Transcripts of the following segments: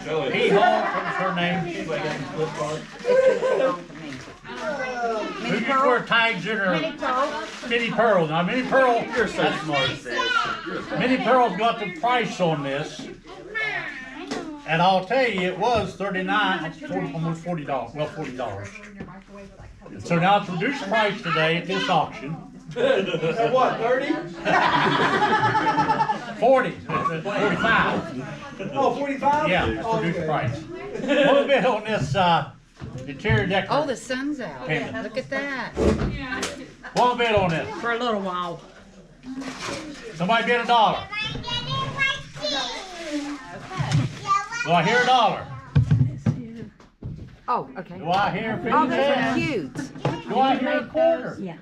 Hee-haw, what's her name? Who used to wear tags in her? Minnie Pearl. Now, Minnie Pearl, you're so smart, Minnie Pearl's got the price on this. And I'll tell you, it was $39, almost $40. Well, $40. So now it's reduced price today at this auction. At what, 30? 40, 45. Oh, 45? Yeah, it's reduced price. A little bit on this interior decoration. Oh, the sun's out. Pendant. Look at that. One bit on this. For a little while. Somebody bid $1. Do I hear $1? Oh, okay. Do I hear 50 Oh, those are cents? cute. Do I hear a quarter? Yeah.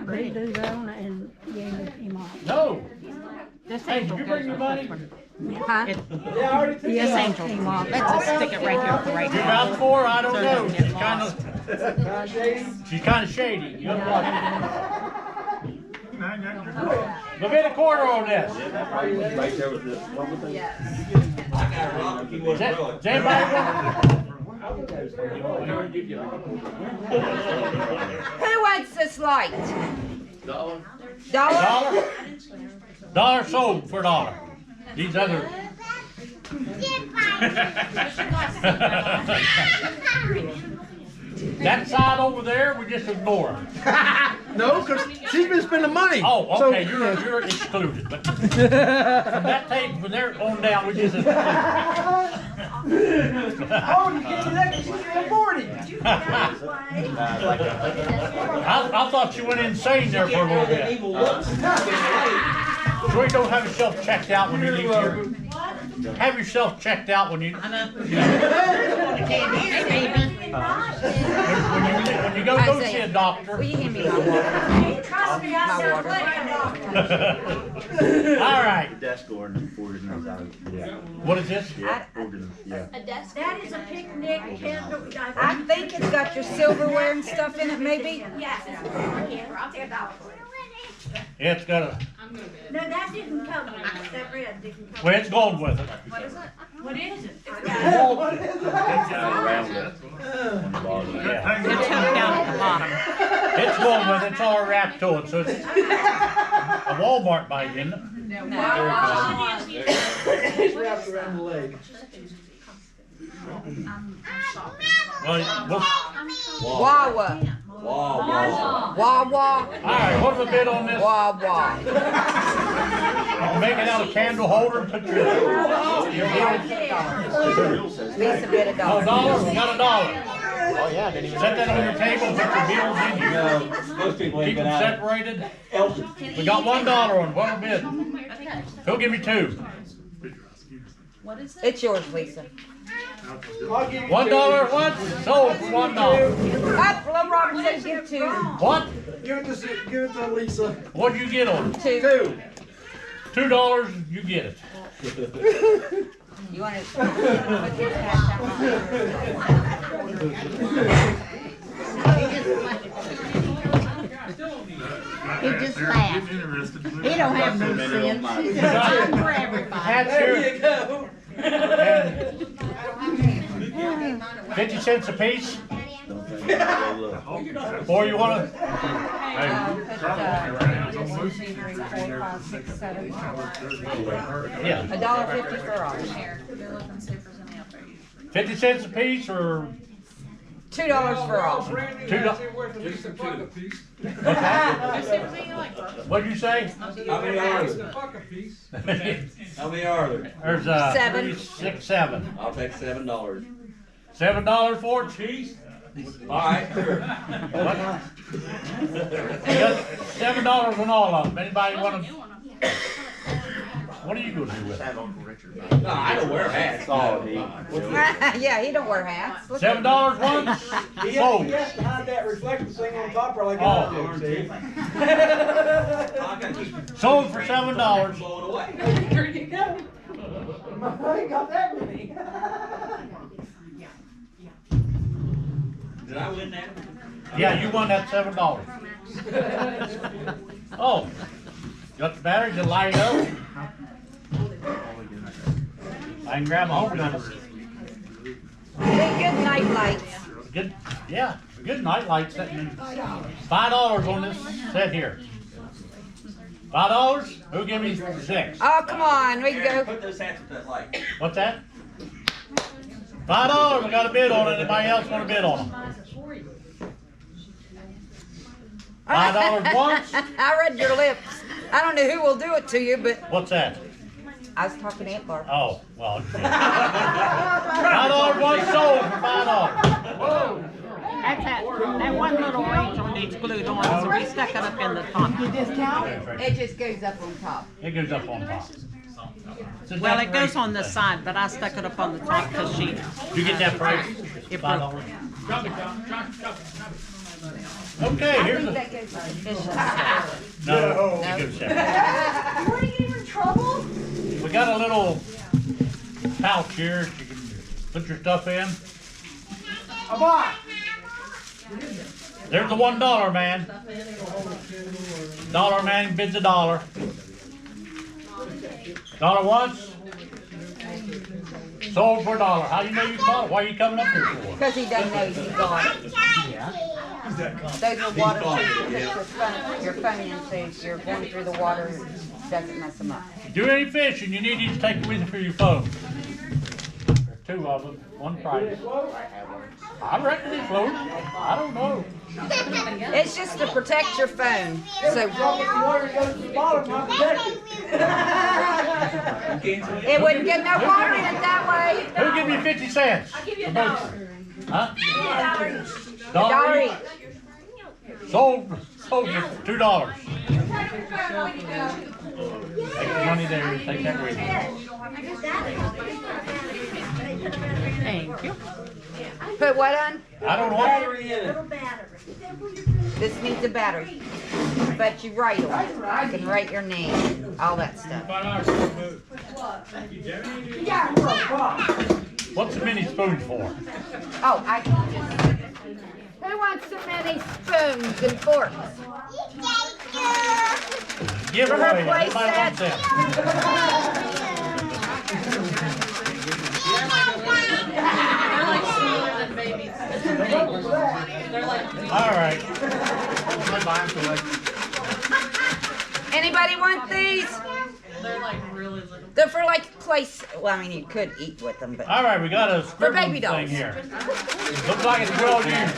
They do that on it and gave him off. No. This Hey, did you bring your money? Huh? Yeah, I already took Yes, it out. Angel came off. Let's just stick it right here for right You now. vouch for her? I don't know. Shady. She's kind of shady. You don't watch Look at a quarter on this. Right there with this. Does anybody want? Who wants this light? $1? Dollar? $1 sold for $1. These other. That side over there, we just ignore. No, because she's been spending money. Oh, So- okay, you're excluded. But from that table, from there on down, we just excluded. Oh, you get to that because she's getting 40. I thought you went insane there for a little bit. So you don't have yourself checked out when you leave here. Have yourself checked out when you. When you go see a doctor. Will you hand me my water? My water. All right. Desk ordinance. Yeah. What is this? Yeah. Ordinance. Yeah. That is a picnic candle. I think it's got your silverware and stuff in it, maybe? Yes. I'll take $1. It's got a. No, that didn't come with it. That red didn't come. Well, it's going with it. What is it? What is it? Around it. Yeah. It's hooked down at the bottom. It's going with it. It's all wrapped to it. So it's a Walmart bag, isn't it? It's wrapped around the leg. Well, Wawa. Wawa. all right. What's the bid on this? Wawa. You can make it out of candle holder and put your bills. Lisa bid Oh, $1. $1? We got $1. Oh yeah, I didn't even. Set that on your table, put your bills in here. Most people Keep ain't them been out. separated. We got $1 on one bid. He'll give me 2. It's yours, Lisa. I'll give you $1 once, sold for $1. Little Robert says give 2. What? Give it to Lisa. What'd you get on it? 2. $2, you get it. You want to? He just laughed. He don't have no sense. He's just fine for everybody. Hats There here, you go. and 50 cents a piece. Or you wanna? Yeah. $1.50 for all. 50 cents a piece or $2 for all. $2? What'd you say? How many are there? How many are there? There's 7. 3, 6, 7. I'll take $7. $7 for it, cheese? All right, sure. What? $7 on all of them. Anybody want to? What are you going to do with it? No, I don't wear hats. Oh, Yeah, he don't wear hats. Look $7 once? He Sold. has to hide that reflective thing on top or like Oh. I do, see? Sold for $7. Blowing away. There you go. I ain't got that many. Did I win that? Yeah, you won that $7. Oh, got the battery to light it up? I can grab my own number. night lights. Good, yeah, good night lights. $5 on this set here. $5? Who'll give me 6? Oh, come on, we can go. Put those hats with that light. What's that? $5. I got a bid on it. Anybody else want a bid on them? $5 once? I read your lips. I don't know who will do it to you, but What's that? I was talking to Aunt Barb. Oh, well. $5 once sold for $5. Whoa. That's that one little angel needs glued on, so we stuck it up in the top. It just goes up on top. It goes up on top. It's a Well, it goes decoration. on the side, but I stuck it up on the top because she, You get that price? It $5. Drop it down, drop it. Okay, I here's think the. that goes to the fish. No, it goes separate. You wanna get in trouble? We got a little pouch here. You can put your stuff in. Come on. There's the $1 man. Dollar man bids $1. $1 once. Sold for $1. How do you know you bought it? Why are you coming up here for? Because he doesn't know you got it. Those are water tubes you put your phone in so if you're going through the water, it doesn't mess them up. Do any fishing, you need to take it with you for your phone. There's 2 of them, one price. I reckon they float. I don't know. It's just to protect your phone. So Drop it in the water, it goes to the bottom, I'm protected. it wouldn't get no water in it that way. Who'll give me 50 cents? I'll give you $1. Huh? Dollar $1 each. Sold for $2. Take the money there, take that with you. thank you. Put what on? I don't know what. This needs a battery. But you write on it. You can write your name, all that stuff. What's the mini spoon for? Oh, I can just. Who wants so many spoons and forks? Give For her away. play Everybody wants set. them. All right. Anybody want these? They're like really little. They're for like place. Well, I mean, you could eat with them, but All right, we got a scribbling baby thing dolls. here. Looks like it's well used.